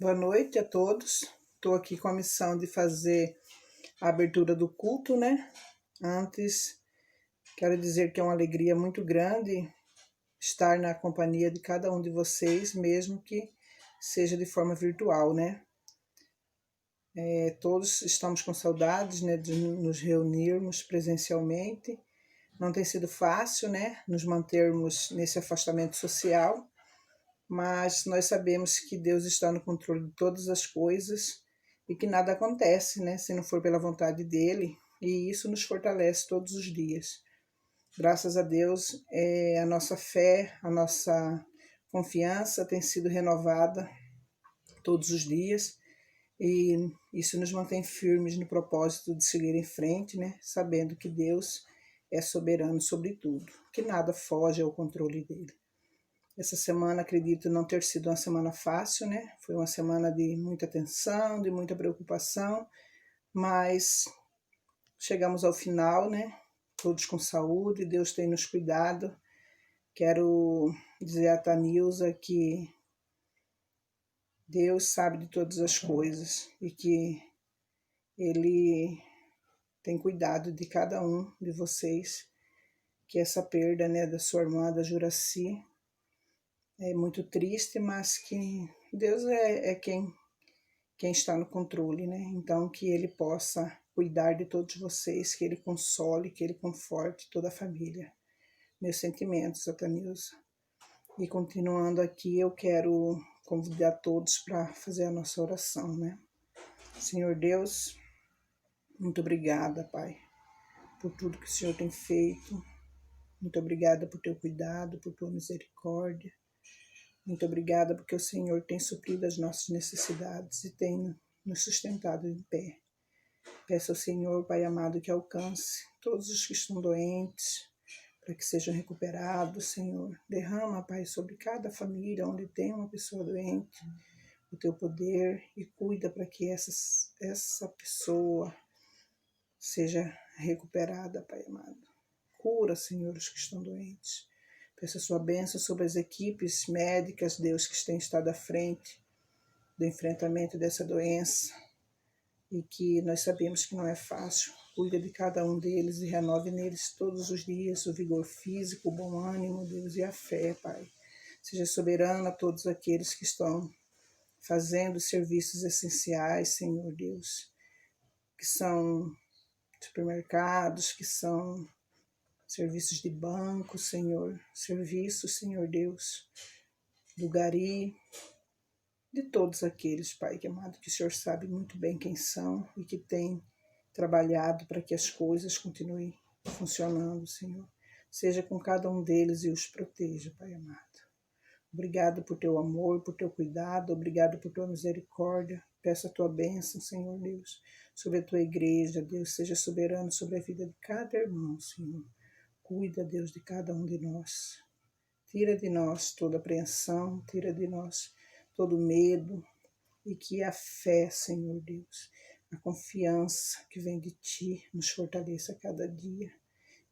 Boa noite a todos. Estou aqui com a missão de fazer a abertura do culto, né? Antes, quero dizer que é uma alegria muito grande estar na companhia de cada um de vocês, mesmo que seja de forma virtual, né? Todos estamos com saudades, né, de nos reunirmos presencialmente. Não tem sido fácil, né, nos mantermos nesse afastamento social, mas nós sabemos que Deus está no controle de todas as coisas e que nada acontece, né, se não for pela vontade dele, e isso nos fortalece todos os dias. Graças a Deus, a nossa fé, a nossa confiança tem sido renovada todos os dias e isso nos mantém firmes no propósito de seguir em frente, né, sabendo que Deus é soberano sobre tudo, que nada foge ao controle dele. Essa semana, acredito não ter sido uma semana fácil, né? Foi uma semana de muita tensão, de muita preocupação, mas chegamos ao final, né? Todos com saúde, Deus tem nos cuidado. Quero dizer a Tanilza que Deus sabe de todas as coisas e que Ele tem cuidado de cada um de vocês, que essa perda, né, da sua irmã, da Juraci, é muito triste, mas que Deus é quem está no controle, né? Então, que Ele possa cuidar de todos vocês, que Ele console, que Ele conforte toda a família. Meus sentimentos, Satanilza. E continuando aqui, eu quero convidar todos para fazer a nossa oração, né? Senhor Deus, muito obrigada, Pai, por tudo que o Senhor tem feito. Muito obrigada por teu cuidado, por tua misericórdia. Muito obrigada porque o Senhor tem suprido as nossas necessidades e tem nos sustentado em pé. Peço ao Senhor, Pai amado, que alcance todos os que estão doentes, para que sejam recuperados, Senhor. Derrama, Pai, sobre cada família onde tem uma pessoa doente, o teu poder e cuida para que essa pessoa seja recuperada, Pai amado. Cura, Senhor, os que estão doentes. Peço a sua bênção sobre as equipes médicas, Deus, que têm estado à frente do enfrentamento dessa doença e que nós sabemos que não é fácil. Cuida de cada um deles e renove neles todos os dias o vigor físico, o bom ânimo, Deus, e a fé, Pai. Seja soberano a todos aqueles que estão fazendo serviços essenciais, Senhor Deus, que são supermercados, que são serviços de banco, Senhor, serviços, Senhor Deus, do Gari, de todos aqueles, Pai, que amado, que o Senhor sabe muito bem quem são e que tem trabalhado para que as coisas continuem funcionando, Senhor. Seja com cada um deles e os proteja, Pai amado. Obrigado por teu amor, por teu cuidado, obrigado por tua misericórdia. Peço a tua bênção, Senhor Deus, sobre a tua igreja, Deus, seja soberano sobre a vida de cada irmão, Senhor. Cuida, Deus, de cada um de nós. Tira de nós toda apreensão, tira de nós todo medo e que a fé, Senhor Deus, a confiança que vem de Ti nos fortaleça a cada dia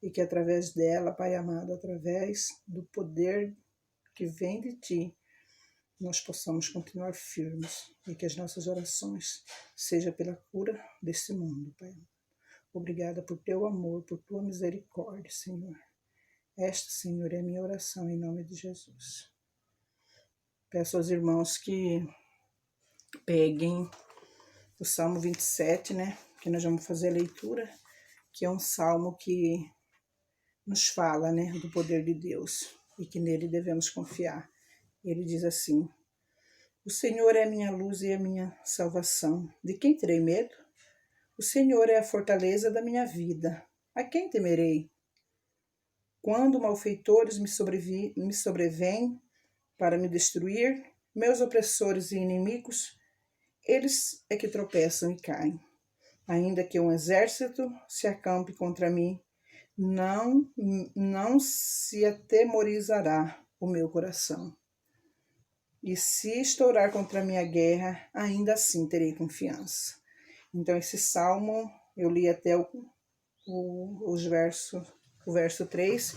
e que através dela, Pai amado, através do poder que vem de Ti, nós possamos continuar firmes e que as nossas orações sejam pela cura desse mundo, Pai. Obrigada por teu amor, por tua misericórdia, Senhor. Esta, Senhor, é a minha oração em nome de Jesus. Peço aos irmãos que peguem o Salmo 27, né? Que nós vamos fazer a leitura, que é um salmo que nos fala, né, do poder de Deus e que nele devemos confiar. Ele diz assim: o Senhor é a minha luz e a minha salvação. De quem terei medo? O Senhor é a fortaleza da minha vida. A quem temerei? Quando malfeitores me sobrevêm para me destruir, meus opressores e inimigos, eles é que tropeçam e caem. Ainda que um exército se acampe contra mim, não se atemorizará o meu coração. E se estourar contra a minha guerra, ainda assim terei confiança. Então esse salmo, eu li até o verso 3,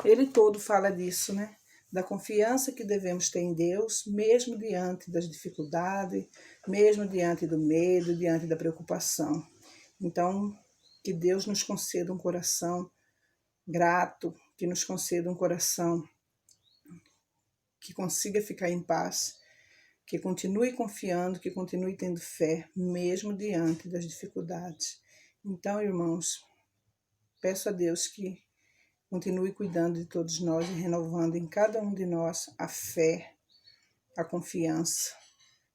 ele todo fala disso, né? da confiança que devemos ter em Deus, mesmo diante das dificuldades, mesmo diante do medo, diante da preocupação. Então, que Deus nos conceda um coração grato, que nos conceda um coração que consiga ficar em paz, que continue confiando, que continue tendo fé, mesmo diante das dificuldades. Então, irmãos, peço a Deus que continue cuidando de todos nós e renovando em cada um de nós a fé, a confiança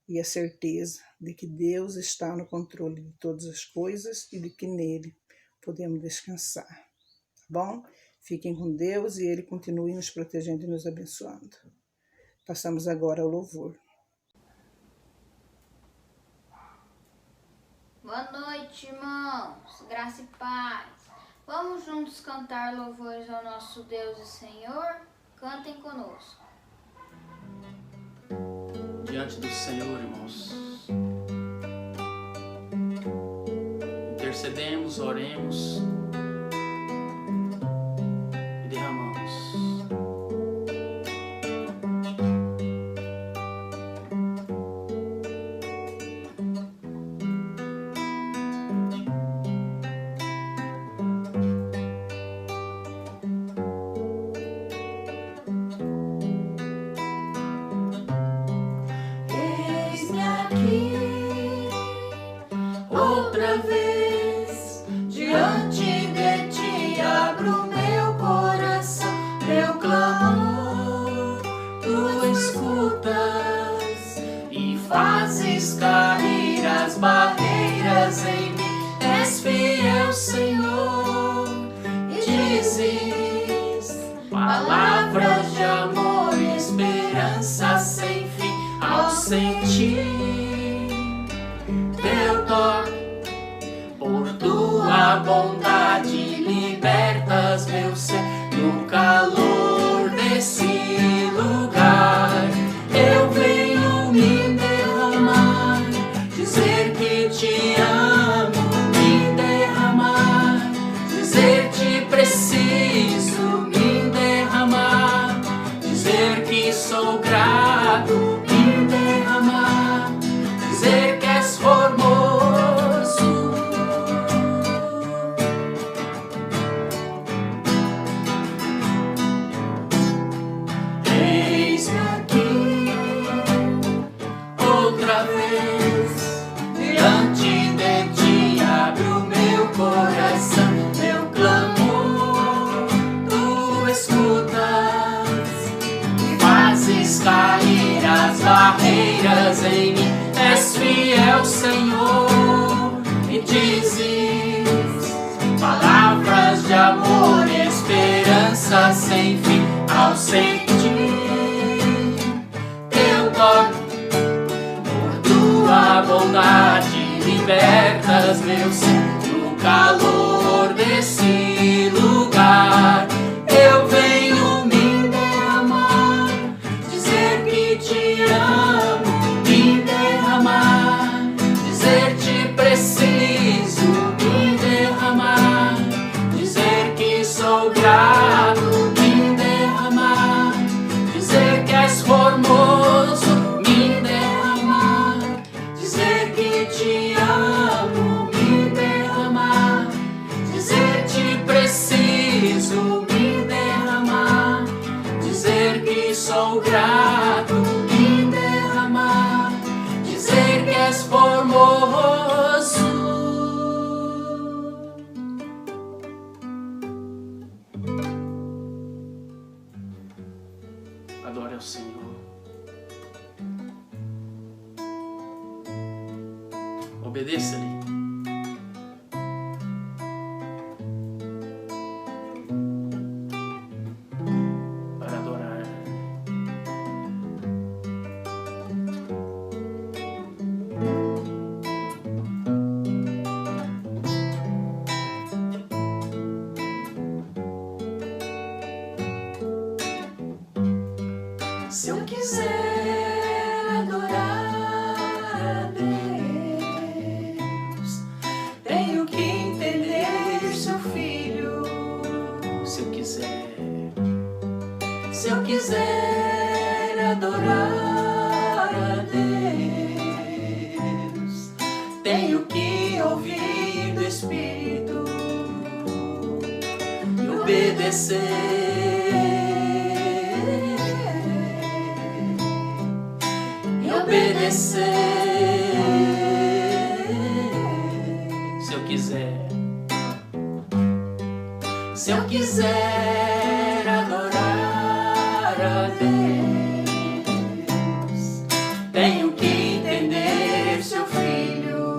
e a certeza de que Deus está no controle de todas as coisas e de que nele podemos descansar. Tá bom? Fiquem com Deus e Ele continue nos protegendo e nos abençoando. Passamos agora ao louvor. Boa noite, irmãos. Graça e paz. Vamos juntos cantar louvores ao nosso Deus e Senhor? Cantem conosco. Diante do Senhor, irmãos, intercedemos, oremos e derramamos. Outra vez, diante de ti abro meu coração, meu clamor, tu escutas e fazes cair as barreiras em mim. És fiel, Senhor, e dizes palavras de amor e esperança sem fim ao sentir teu toque. Por tua bondade libertas meu ser no calor desse lugar. Eu venho me derramar, dizer que te amo, me derramar, dizer que preciso, me derramar, dizer que sou grato, me derramar, dizer que és formoso. Eis-me aqui outra vez, diante de ti abro meu coração, meu clamor, tu escutas e fazes cair as barreiras em mim. És fiel, Senhor, e dizes palavras de amor e esperança sem fim ao sentir teu toque. Por tua bondade libertas meu ser no calor desse lugar. Eu venho me derramar, dizer que te amo, me derramar, dizer te preciso, me derramar, dizer que sou grato, me derramar, dizer que és formoso, me derramar, dizer que te amo, me derramar, dizer te preciso, me derramar, dizer que sou grato, me derramar, dizer que és formoso. Adore ao Senhor. Obedeça-lhe. Para adorar. Se eu quiser adorar a Deus, tenho que ouvir do Espírito e obedecer. E obedecer. Se eu quiser adorar a Deus, tenho que entender seu Filho.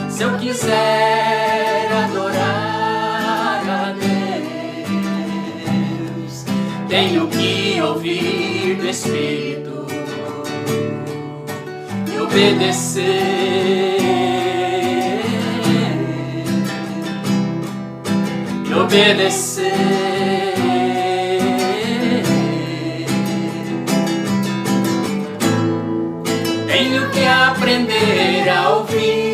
Se eu quiser adorar a Deus, tenho que ouvir do Espírito e obedecer. E obedecer. Tenho que aprender a ouvir,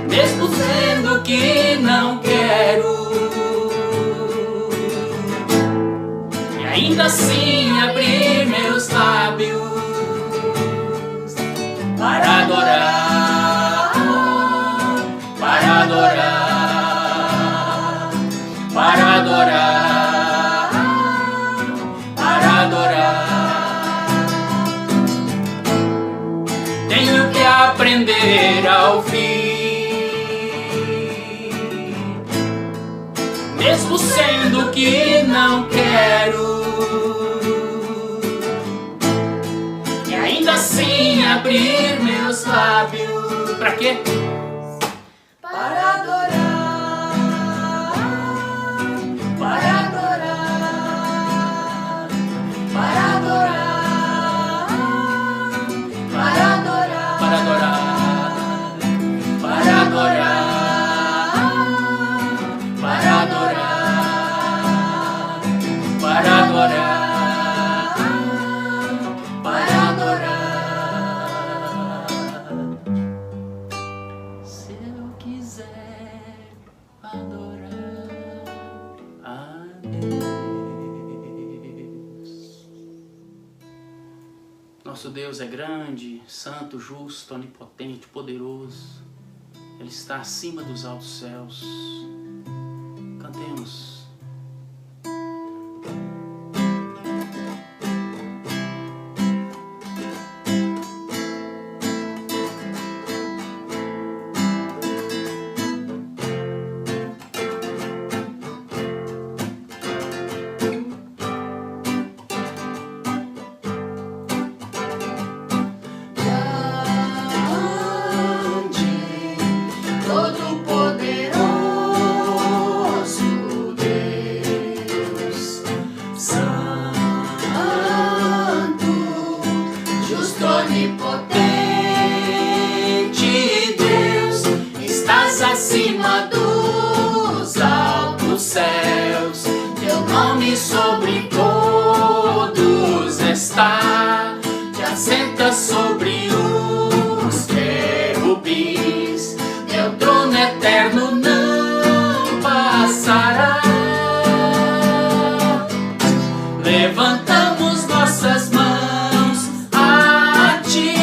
mesmo sendo que não quero, e ainda assim abrir meus lábios para adorar, para adorar, para adorar, para adorar. Tenho que aprender a ouvir, mesmo sendo que não quero, e ainda assim abrir meus lábios. Pra quê? Para adorar, para adorar, para adorar, para adorar, Para adorar, para adorar, para adorar, para adorar, para adorar. Se eu quiser adorar a Deus. Nosso Deus é grande, santo, justo, onipotente, poderoso. Ele está acima dos altos céus. Cantemos. Todo-Poderoso Deus, Santo, justo, onipotente Deus, estás acima dos altos céus, teu nome sobre todos está, te assentas sobre os querubins, teu trono eterno não passará. Levantamos nossas mãos a ti,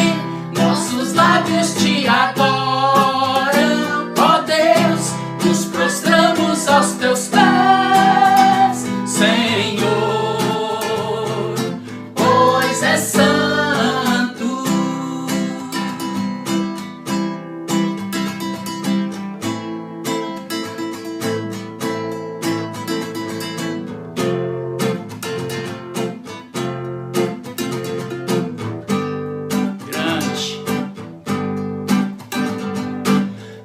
nossos lábios te adoram, ó Deus, nos prostramos aos teus pés, Senhor, pois é santo. Grande,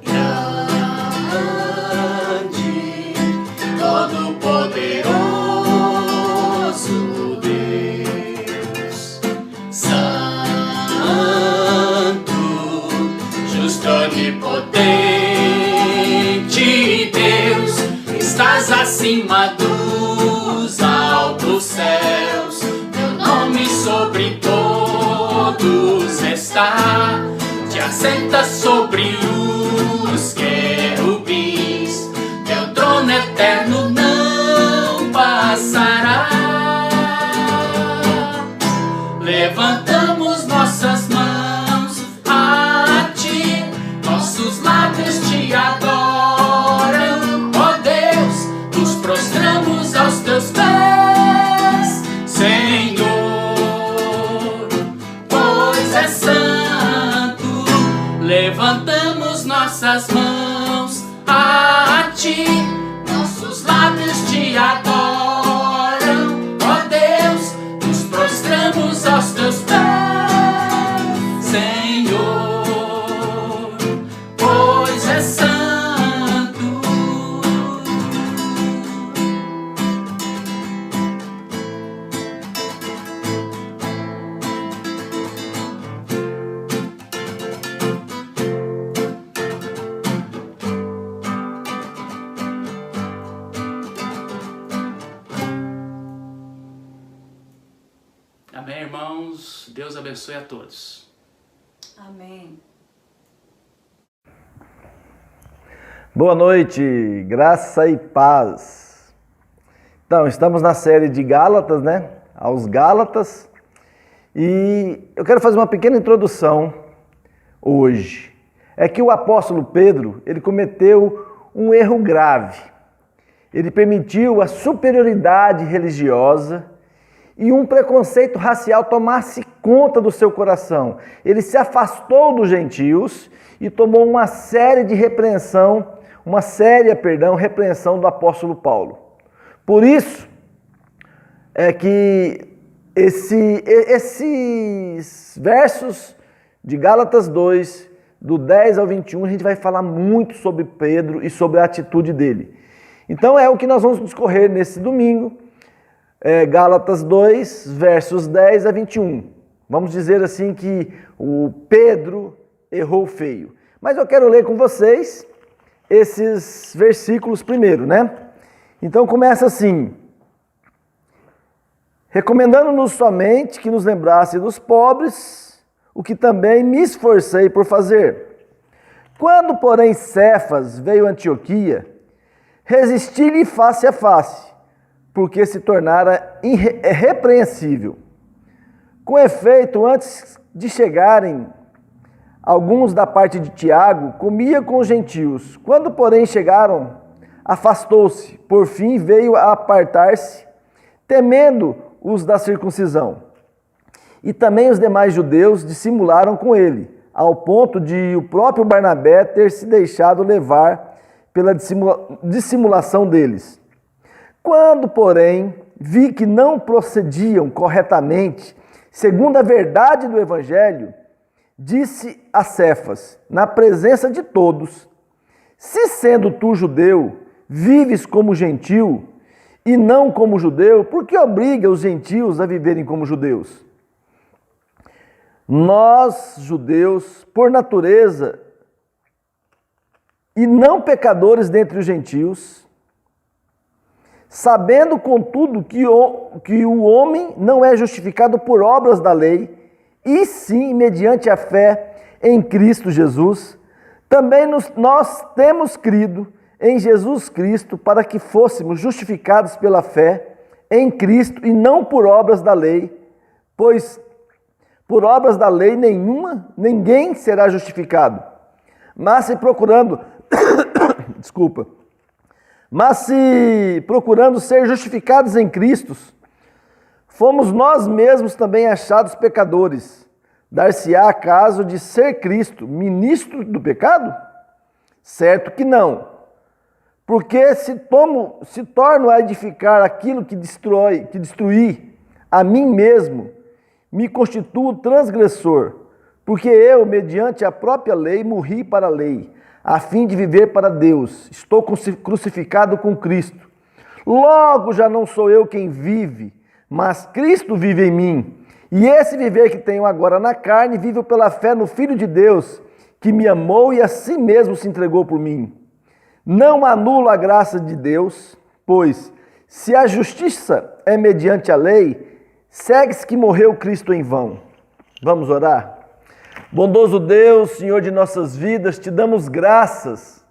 grande, todo-poderoso Deus, Santo, justo, onipotente Deus, estás acima dos altos céus, teu nome sobre todos está, te assentas sobre os querubins, teu trono eterno não passará. prostramos aos teus pés, Senhor, pois é santo. Levantamos nossas mãos a ti, nossos lábios te adoram, ó Deus, nos prostramos aos teus pés, Senhor, pois é santo. Amém, irmãos? Deus abençoe a todos. Amém. Boa noite, graça e paz. Então, estamos na série de Gálatas, né? Aos Gálatas. E eu quero fazer uma pequena introdução hoje. É que o apóstolo Pedro, ele cometeu um erro grave. Ele permitiu a superioridade religiosa e um preconceito racial tomasse conta do seu coração. Ele se afastou dos gentios e tomou uma séria repreensão do apóstolo Paulo. Por isso é que esses versos de Gálatas 2, do 10 ao 21, a gente vai falar muito sobre Pedro e sobre a atitude dele. Então é o que nós vamos discorrer nesse domingo. Gálatas 2, versos 10 a 21. Vamos dizer assim que o Pedro errou feio. Mas eu quero ler com vocês esses versículos primeiro, né? Então começa assim: recomendando-nos somente que nos lembrasse dos pobres, o que também me esforcei por fazer. Quando, porém, Cefas veio a Antioquia, resisti-lhe face a face, porque se tornara irrepreensível. Com efeito, antes de chegarem alguns da parte de Tiago, comia com os gentios. Quando, porém, chegaram, afastou-se. Por fim, veio a apartar-se, temendo os da circuncisão. E também os demais judeus dissimularam com ele, ao ponto de o próprio Barnabé ter se deixado levar pela dissimulação deles. Quando, porém, vi que não procediam corretamente, segundo a verdade do Evangelho, disse a Cefas, na presença de todos: se sendo tu judeu, vives como gentil e não como judeu, por que obriga os gentios a viverem como judeus? Nós, judeus, por natureza, e não pecadores dentre os gentios, sabendo, contudo, que o homem não é justificado por obras da lei, e sim mediante a fé em Cristo Jesus, também nós temos crido em Jesus Cristo para que fôssemos justificados pela fé em Cristo e não por obras da lei, pois por obras da lei ninguém será justificado. Mas se procurando ser justificados em Cristo, fomos nós mesmos também achados pecadores. Dar-se-á acaso de ser Cristo ministro do pecado? Certo que não. Porque se torno a edificar aquilo que destruí a mim mesmo, me constituo transgressor, porque eu, mediante a própria lei, morri para a lei, a fim de viver para Deus. Estou crucificado com Cristo. Logo já não sou eu quem vive, mas Cristo vive em mim. E esse viver que tenho agora na carne, vivo pela fé no Filho de Deus, que me amou e a si mesmo se entregou por mim. Não anulo a graça de Deus, pois, se a justiça é mediante a lei, segue-se que morreu Cristo em vão. Vamos orar? Bondoso Deus, Senhor de nossas vidas, te damos graças,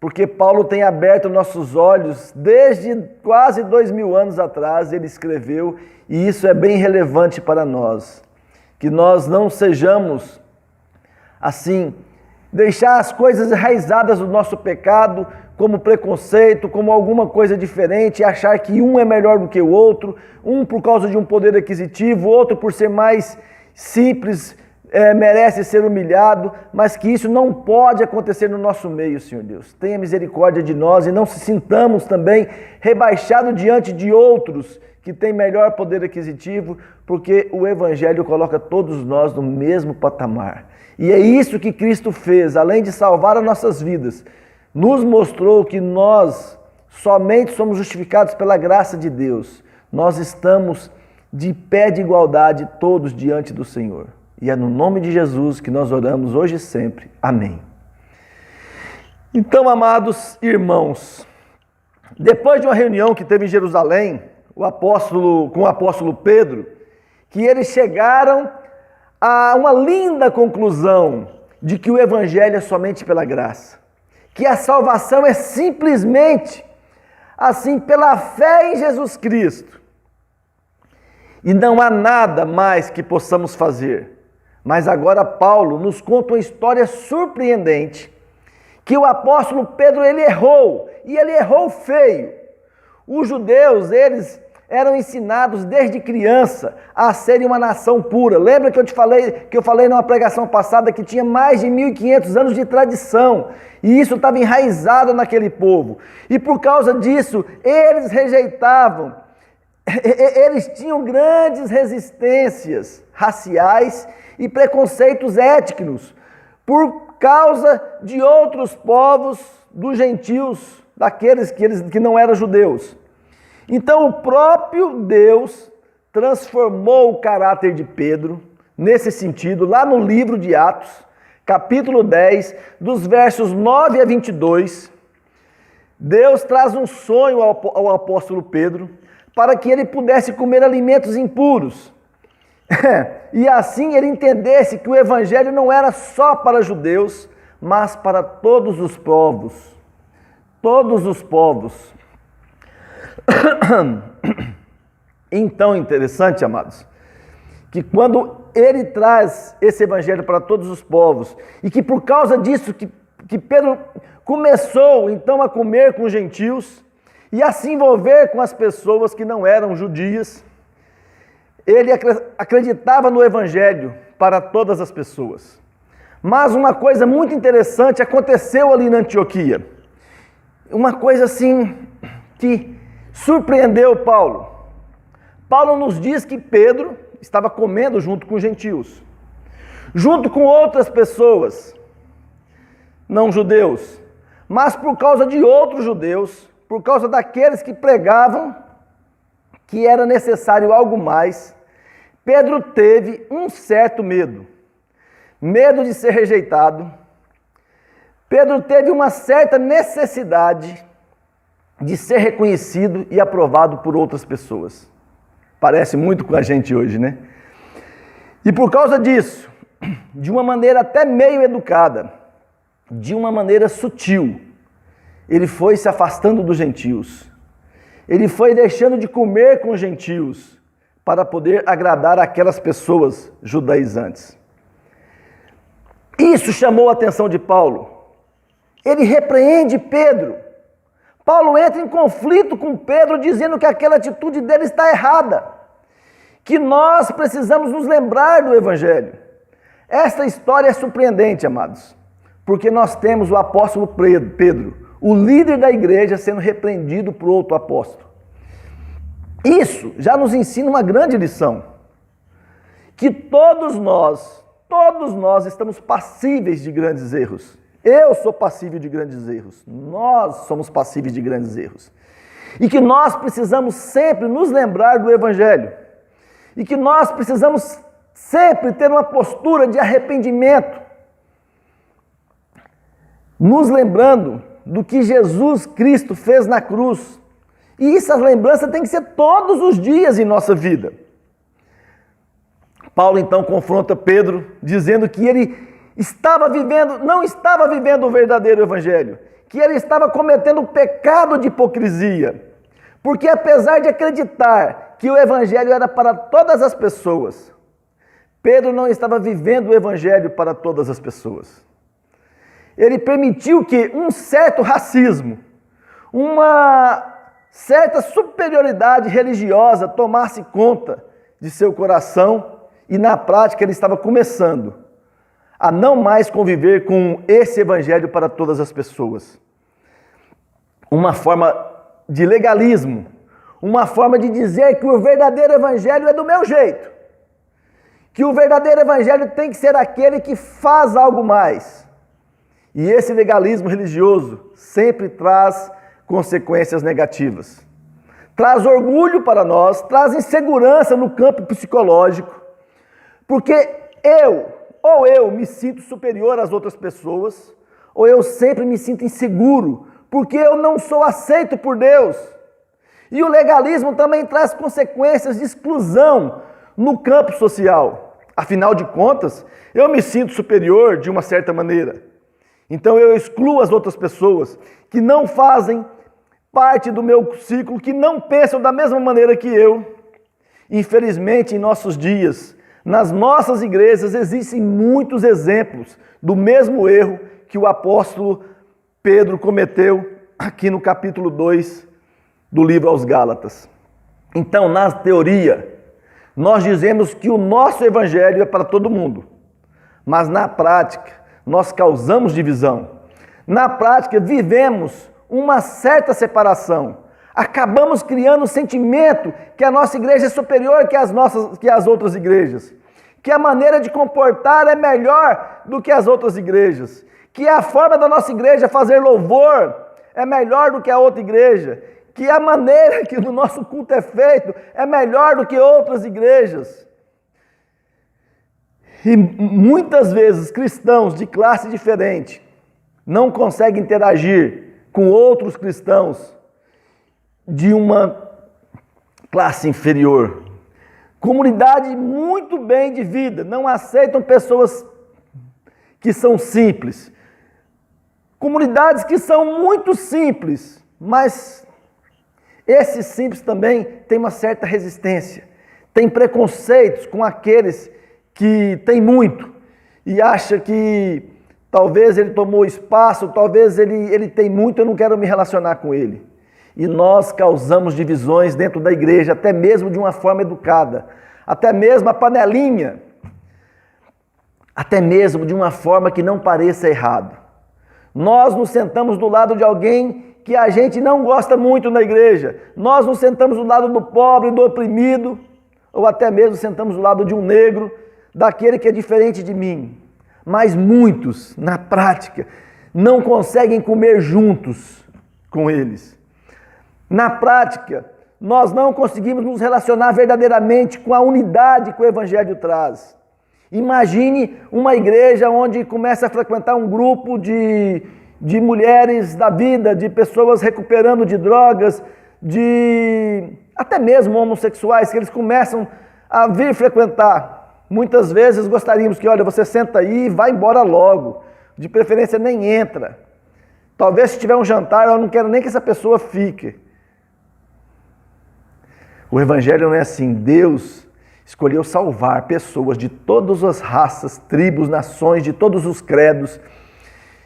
porque Paulo tem aberto nossos olhos desde quase 2000 anos atrás, ele escreveu, e isso é bem relevante para nós. Que nós não sejamos, assim, deixar as coisas enraizadas do nosso pecado como preconceito, como alguma coisa diferente, achar que um é melhor do que o outro, um por causa de um poder aquisitivo, outro por ser mais simples, merece ser humilhado, mas que isso não pode acontecer no nosso meio, Senhor Deus. Tenha misericórdia de nós e não se sintamos também rebaixados diante de outros que têm melhor poder aquisitivo, porque o Evangelho coloca todos nós no mesmo patamar. E é isso que Cristo fez, além de salvar as nossas vidas, nos mostrou que nós somente somos justificados pela graça de Deus. Nós estamos de pé de igualdade todos diante do Senhor. E é no nome de Jesus que nós oramos hoje e sempre. Amém. Então, amados irmãos, depois de uma reunião que teve em Jerusalém, com o apóstolo Pedro, que eles chegaram a uma linda conclusão de que o Evangelho é somente pela graça, que a salvação é simplesmente assim pela fé em Jesus Cristo. E não há nada mais que possamos fazer. Mas agora Paulo nos conta uma história surpreendente, que o apóstolo Pedro ele errou, e ele errou feio. Os judeus, eles eram ensinados desde criança a serem uma nação pura. Lembra que eu falei numa pregação passada que tinha mais de 1.500 anos de tradição, e isso estava enraizado naquele povo. E por causa disso, eles rejeitavam, eles tinham grandes resistências raciais e preconceitos étnicos por causa de outros povos, dos gentios, daqueles que não eram judeus. Então o próprio Deus transformou o caráter de Pedro nesse sentido, lá no livro de Atos, capítulo 10, dos versos 9 a 22, Deus traz um sonho ao apóstolo Pedro para que ele pudesse comer alimentos impuros. E assim ele entendesse que o Evangelho não era só para judeus, mas para todos os povos. Todos os povos. Então, interessante, amados, que quando ele traz esse Evangelho para todos os povos, e que por causa disso que Pedro começou então a comer com os gentios, e a se envolver com as pessoas que não eram judias, ele acreditava no Evangelho para todas as pessoas. Mas uma coisa muito interessante aconteceu ali na Antioquia. Uma coisa assim que surpreendeu Paulo. Paulo nos diz que Pedro estava comendo junto com os gentios, junto com outras pessoas, não judeus, mas por causa de outros judeus, por causa daqueles que pregavam que era necessário algo mais, Pedro teve um certo medo. Medo de ser rejeitado. Pedro teve uma certa necessidade de ser reconhecido e aprovado por outras pessoas. Parece muito com a gente hoje, né? E por causa disso, de uma maneira até meio educada, de uma maneira sutil, ele foi se afastando dos gentios. Ele foi deixando de comer com os gentios para poder agradar aquelas pessoas judaizantes. Isso chamou a atenção de Paulo. Ele repreende Pedro. Paulo entra em conflito com Pedro, dizendo que aquela atitude dele está errada, que nós precisamos nos lembrar do Evangelho. Esta história é surpreendente, amados, porque nós temos o apóstolo Pedro, o líder da igreja, sendo repreendido por outro apóstolo. Isso já nos ensina uma grande lição, que todos nós estamos passíveis de grandes erros. Eu sou passível de grandes erros. Nós somos passíveis de grandes erros. E que nós precisamos sempre nos lembrar do Evangelho. E que nós precisamos sempre ter uma postura de arrependimento. Nos lembrando do que Jesus Cristo fez na cruz. E essas lembranças têm que ser todos os dias em nossa vida. Paulo então confronta Pedro, dizendo que ele não estava vivendo o verdadeiro Evangelho, que ele estava cometendo o pecado de hipocrisia, porque apesar de acreditar que o Evangelho era para todas as pessoas, Pedro não estava vivendo o Evangelho para todas as pessoas. Ele permitiu que um certo racismo, uma certa superioridade religiosa tomasse conta de seu coração e na prática ele estava começando a não mais conviver com esse evangelho para todas as pessoas. Uma forma de legalismo, uma forma de dizer que o verdadeiro evangelho é do meu jeito, que o verdadeiro evangelho tem que ser aquele que faz algo mais. E esse legalismo religioso sempre traz consequências negativas. Traz orgulho para nós, traz insegurança no campo psicológico, porque eu me sinto superior às outras pessoas, ou eu sempre me sinto inseguro, porque eu não sou aceito por Deus. E o legalismo também traz consequências de exclusão no campo social. Afinal de contas, eu me sinto superior de uma certa maneira. Então eu excluo as outras pessoas que não fazem parte do meu ciclo, que não pensam da mesma maneira que eu. Infelizmente, em nossos dias, nas nossas igrejas, existem muitos exemplos do mesmo erro que o apóstolo Pedro cometeu aqui no capítulo 2 do livro aos Gálatas. Então, na teoria, nós dizemos que o nosso evangelho é para todo mundo, mas na prática, nós causamos divisão. Na prática, vivemos uma certa separação. Acabamos criando um sentimento que a nossa igreja é superior que as outras igrejas, que a maneira de comportar é melhor do que as outras igrejas, que a forma da nossa igreja fazer louvor é melhor do que a outra igreja, que a maneira que o nosso culto é feito é melhor do que outras igrejas. E muitas vezes cristãos de classe diferente não conseguem interagir com outros cristãos de uma classe inferior. Comunidade muito bem de vida, não aceitam pessoas que são simples. Comunidades que são muito simples, mas esses simples também têm uma certa resistência, têm preconceitos com aqueles que têm muito e acha que talvez ele tomou espaço, talvez ele tem muito, eu não quero me relacionar com ele. E nós causamos divisões dentro da igreja, até mesmo de uma forma educada, até mesmo a panelinha, até mesmo de uma forma que não pareça errado. Nós nos sentamos do lado de alguém que a gente não gosta muito na igreja, nós nos sentamos do lado do pobre, do oprimido, ou até mesmo sentamos do lado de um negro, daquele que é diferente de mim. Mas muitos, na prática, não conseguem comer juntos com eles. Na prática, nós não conseguimos nos relacionar verdadeiramente com a unidade que o Evangelho traz. Imagine uma igreja onde começa a frequentar um grupo de mulheres da vida, de pessoas recuperando de drogas, de até mesmo homossexuais, que eles começam a vir frequentar. Muitas vezes gostaríamos que, olha, você senta aí e vai embora logo. De preferência nem entra. Talvez se tiver um jantar, eu não quero nem que essa pessoa fique. O Evangelho não é assim. Deus escolheu salvar pessoas de todas as raças, tribos, nações, de todos os credos,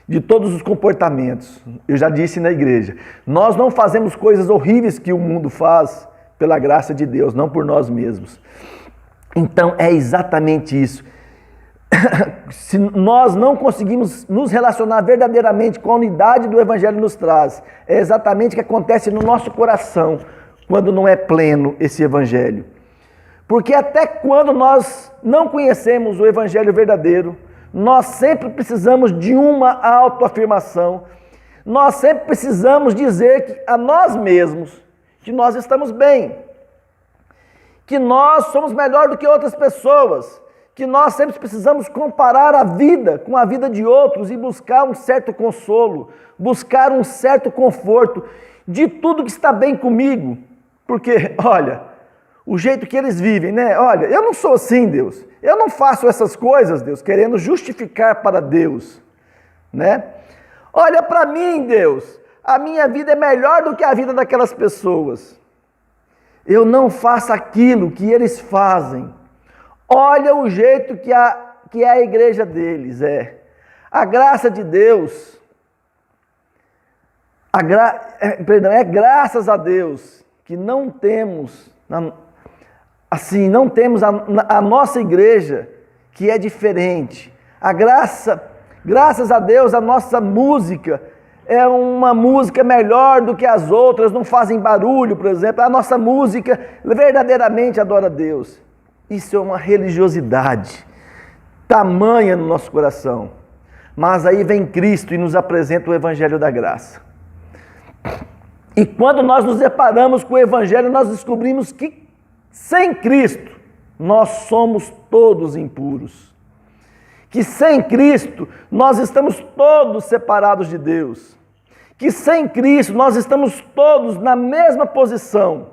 de todos os comportamentos. Eu já disse na igreja, nós não fazemos coisas horríveis que o mundo faz pela graça de Deus, não por nós mesmos. Então é exatamente isso. Se nós não conseguimos nos relacionar verdadeiramente com a unidade do Evangelho nos traz, é exatamente o que acontece no nosso coração quando não é pleno esse Evangelho. Porque até quando nós não conhecemos o Evangelho verdadeiro, nós sempre precisamos de uma autoafirmação, nós sempre precisamos dizer a nós mesmos que nós estamos bem, que nós somos melhor do que outras pessoas, que nós sempre precisamos comparar a vida com a vida de outros e buscar um certo consolo, buscar um certo conforto de tudo que está bem comigo. Porque, olha, o jeito que eles vivem, né? Olha, eu não sou assim, Deus. Eu não faço essas coisas, Deus, querendo justificar para Deus, né? Olha para mim, Deus, a minha vida é melhor do que a vida daquelas pessoas. Eu não faço aquilo que eles fazem. Olha o jeito que é a igreja deles, é. A graça de Deus É graças a Deus que não temos a nossa igreja que é diferente. Graças a Deus a nossa música é uma música melhor do que as outras, não fazem barulho, por exemplo. A nossa música verdadeiramente adora a Deus. Isso é uma religiosidade tamanha no nosso coração. Mas aí vem Cristo e nos apresenta o Evangelho da Graça. E quando nós nos deparamos com o Evangelho, nós descobrimos que sem Cristo nós somos todos impuros. Que sem Cristo nós estamos todos separados de Deus. Que sem Cristo nós estamos todos na mesma posição.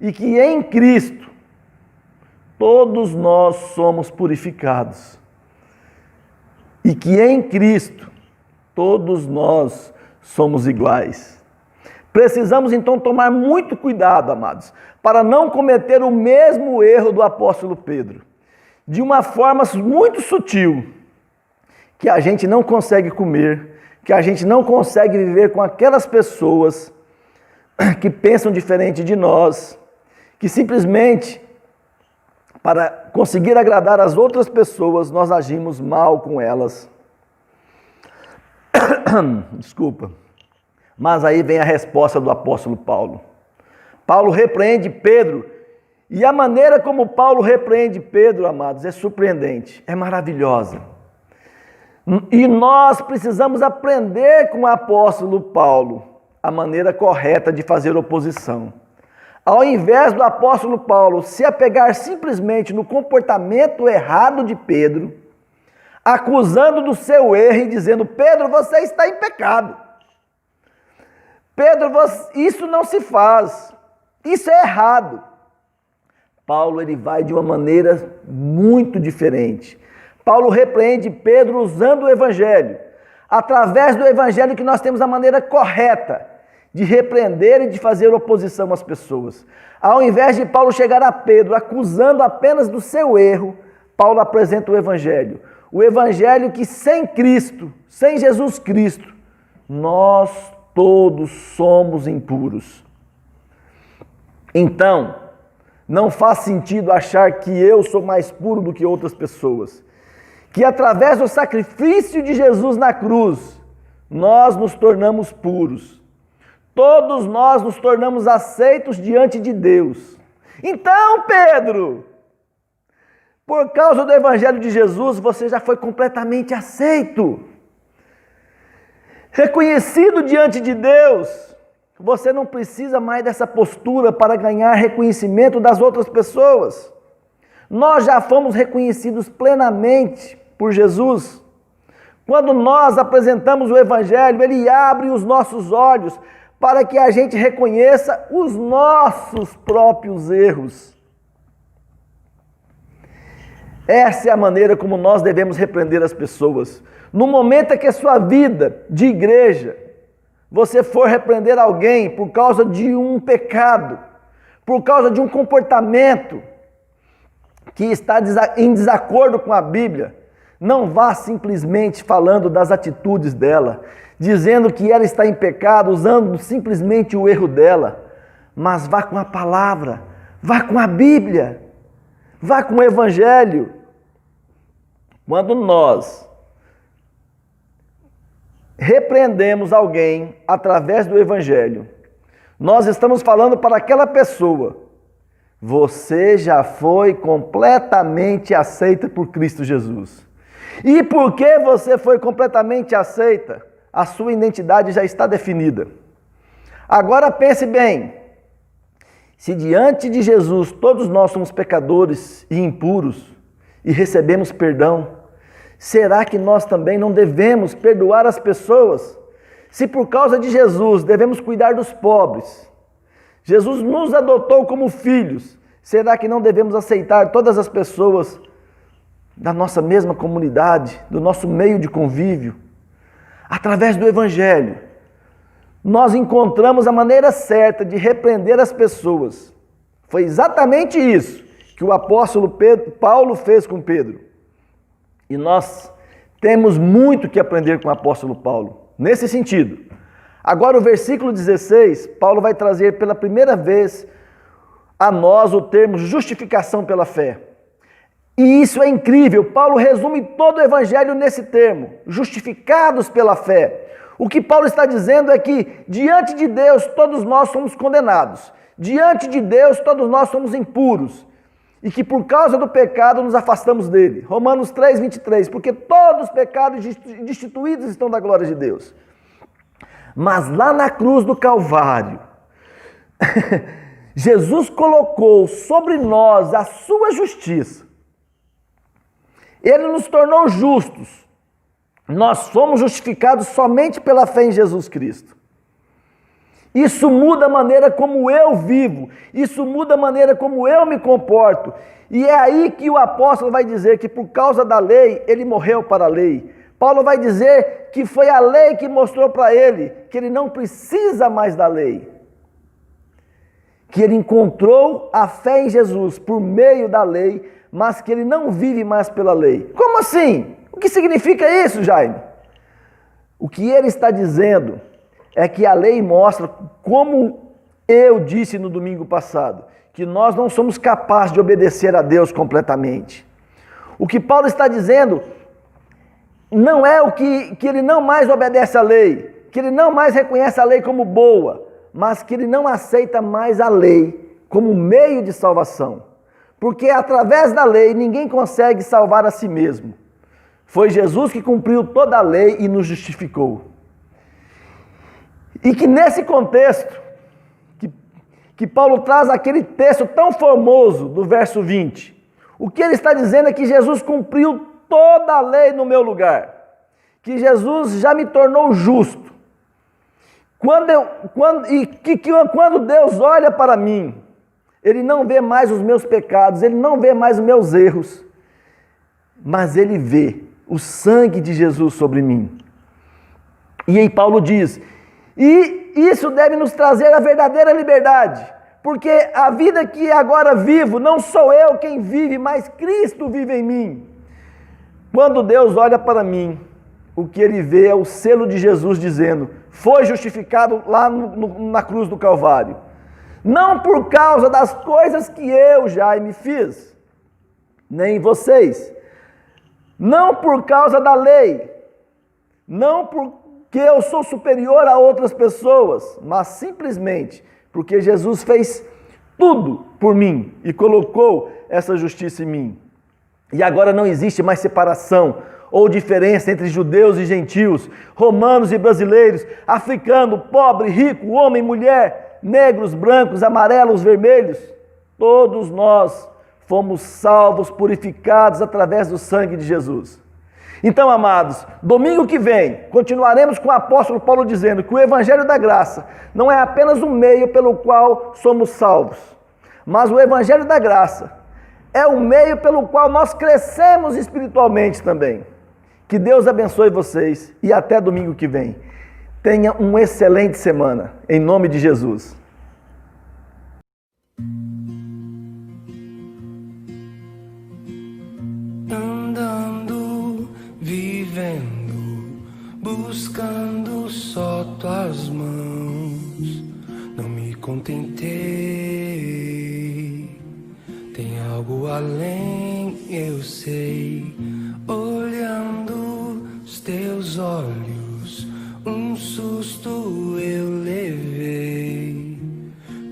E que em Cristo todos nós somos purificados. E que em Cristo todos nós somos iguais. Precisamos então tomar muito cuidado, amados, para não cometer o mesmo erro do apóstolo Pedro. De uma forma muito sutil, que a gente não consegue comer, que a gente não consegue viver com aquelas pessoas que pensam diferente de nós, que simplesmente, para conseguir agradar as outras pessoas, nós agimos mal com elas. Desculpa. Mas aí vem a resposta do apóstolo Paulo. Paulo repreende Pedro, e a maneira como Paulo repreende Pedro, amados, é surpreendente, é maravilhosa. E nós precisamos aprender com o apóstolo Paulo a maneira correta de fazer oposição. Ao invés do apóstolo Paulo se apegar simplesmente no comportamento errado de Pedro, acusando do seu erro e dizendo: Pedro, você está em pecado. Pedro, isso não se faz, isso é errado. Paulo ele vai de uma maneira muito diferente. Paulo repreende Pedro usando o Evangelho. Através do Evangelho que nós temos a maneira correta de repreender e de fazer oposição às pessoas. Ao invés de Paulo chegar a Pedro acusando apenas do seu erro, Paulo apresenta o Evangelho. O Evangelho que sem Cristo, sem Jesus Cristo, nós todos somos impuros. Então, não faz sentido achar que eu sou mais puro do que outras pessoas. Que através do sacrifício de Jesus na cruz, nós nos tornamos puros. Todos nós nos tornamos aceitos diante de Deus. Então, Pedro, por causa do Evangelho de Jesus, você já foi completamente aceito. Reconhecido diante de Deus, você não precisa mais dessa postura para ganhar reconhecimento das outras pessoas. Nós já fomos reconhecidos plenamente por Jesus. Quando nós apresentamos o Evangelho, ele abre os nossos olhos para que a gente reconheça os nossos próprios erros. Essa é a maneira como nós devemos repreender as pessoas. No momento em que a sua vida de igreja, você for repreender alguém por causa de um pecado, por causa de um comportamento que está em desacordo com a Bíblia, não vá simplesmente falando das atitudes dela, dizendo que ela está em pecado, usando simplesmente o erro dela, mas vá com a palavra, vá com a Bíblia, vá com o Evangelho. Quando nós repreendemos alguém através do Evangelho, nós estamos falando para aquela pessoa: você já foi completamente aceita por Cristo Jesus. E porque você foi completamente aceita, a sua identidade já está definida. Agora pense bem, se diante de Jesus todos nós somos pecadores e impuros e recebemos perdão, será que nós também não devemos perdoar as pessoas? Se por causa de Jesus devemos cuidar dos pobres, Jesus nos adotou como filhos, será que não devemos aceitar todas as pessoas da nossa mesma comunidade, do nosso meio de convívio? Através do Evangelho, nós encontramos a maneira certa de repreender as pessoas. Foi exatamente isso que o apóstolo Paulo fez com Pedro. E nós temos muito que aprender com o apóstolo Paulo, nesse sentido. Agora o versículo 16, Paulo vai trazer pela primeira vez a nós o termo justificação pela fé. E isso é incrível, Paulo resume todo o evangelho nesse termo, justificados pela fé. O que Paulo está dizendo é que diante de Deus todos nós somos condenados, diante de Deus todos nós somos impuros, e que por causa do pecado nos afastamos dele. Romanos 3:23, porque todos os pecados destituídos estão da glória de Deus. Mas lá na cruz do Calvário, Jesus colocou sobre nós a sua justiça. Ele nos tornou justos. Nós fomos justificados somente pela fé em Jesus Cristo. Isso muda a maneira como eu vivo, isso muda a maneira como eu me comporto. E é aí que o apóstolo vai dizer que por causa da lei, ele morreu para a lei. Paulo vai dizer que foi a lei que mostrou para ele que ele não precisa mais da lei. Que ele encontrou a fé em Jesus por meio da lei, mas que ele não vive mais pela lei. Como assim? O que significa isso, Jaime? O que ele está dizendo é que a lei mostra, como eu disse no domingo passado, que nós não somos capazes de obedecer a Deus completamente. O que Paulo está dizendo não é o que ele não mais obedece à lei, que ele não mais reconhece a lei como boa, mas que ele não aceita mais a lei como meio de salvação. Porque através da lei ninguém consegue salvar a si mesmo. Foi Jesus que cumpriu toda a lei e nos justificou. E que nesse contexto, que Paulo traz aquele texto tão famoso do verso 20, o que ele está dizendo é que Jesus cumpriu toda a lei no meu lugar, que Jesus já me tornou justo. Quando Deus olha para mim, Ele não vê mais os meus pecados, Ele não vê mais os meus erros, mas Ele vê o sangue de Jesus sobre mim. E aí Paulo diz, e isso deve nos trazer a verdadeira liberdade, porque a vida que agora vivo, não sou eu quem vive, mas Cristo vive em mim. Quando Deus olha para mim, o que Ele vê é o selo de Jesus dizendo, foi justificado lá na cruz do Calvário. Não por causa das coisas que eu, Jaime, fiz, nem vocês. Não por causa da lei. Não porque eu sou superior a outras pessoas, mas simplesmente porque Jesus fez tudo por mim e colocou essa justiça em mim. E agora não existe mais separação ou diferença entre judeus e gentios, romanos e brasileiros, africano, pobre, rico, homem, mulher, negros, brancos, amarelos, vermelhos. Todos nós fomos salvos, purificados através do sangue de Jesus. Então, amados, domingo que vem, continuaremos com o apóstolo Paulo dizendo que o Evangelho da Graça não é apenas um meio pelo qual somos salvos, mas o Evangelho da Graça é o meio pelo qual nós crescemos espiritualmente também. Que Deus abençoe vocês e até domingo que vem. Tenha uma excelente semana, em nome de Jesus. Andando, vivendo, buscando só tuas mãos, não me contentei, tem algo além, eu sei, olhando os teus olhos, um susto eu levei,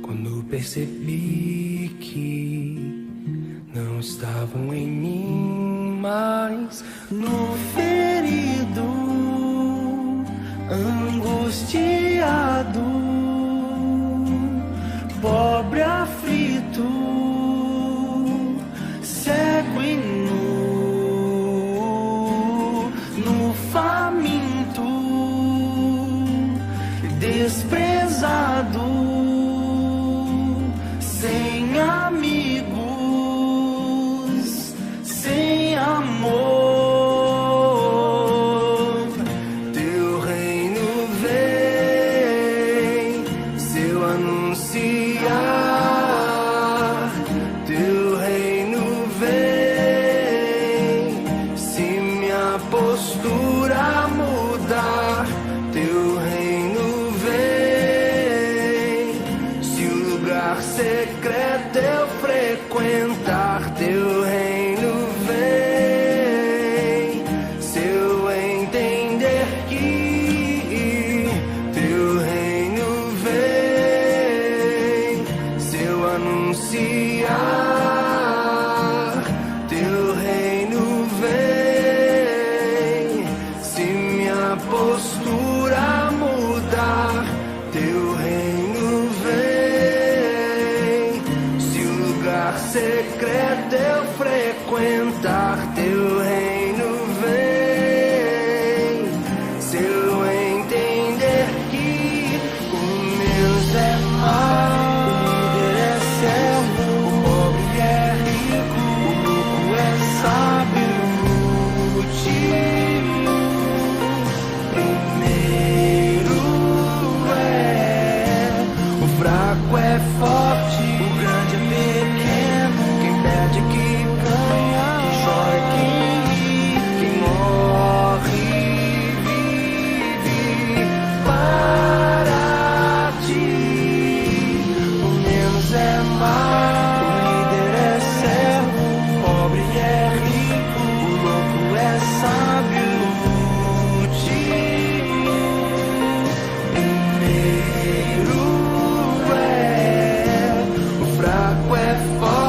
quando percebi que não estavam em mim, mas no ferido, angustiado, pobre aflito, cego e nu, no faminto, desprezado, sem amigos, sem amor. Teu reino vem, secreto eu frequentar teu reino, vem. Se eu entender que teu reino vem, se eu anunciar teu reino vem, se minha postura mudar, teu reino vem. Se o lugar secreto eu frequentar, teu reino vem. Se eu entender que o menos é mais, o líder é servo, o pobre é rico, o louco é sábio, o último primeiro é. O fraco é forte, o grande é pequeno. Quem perde é que ganha, quem chora é quem ri, quem morre vive para ti. O menos é mais, o líder é servo, o pobre é rico, o louco é sábio, o último primeiro é. O fraco é forte,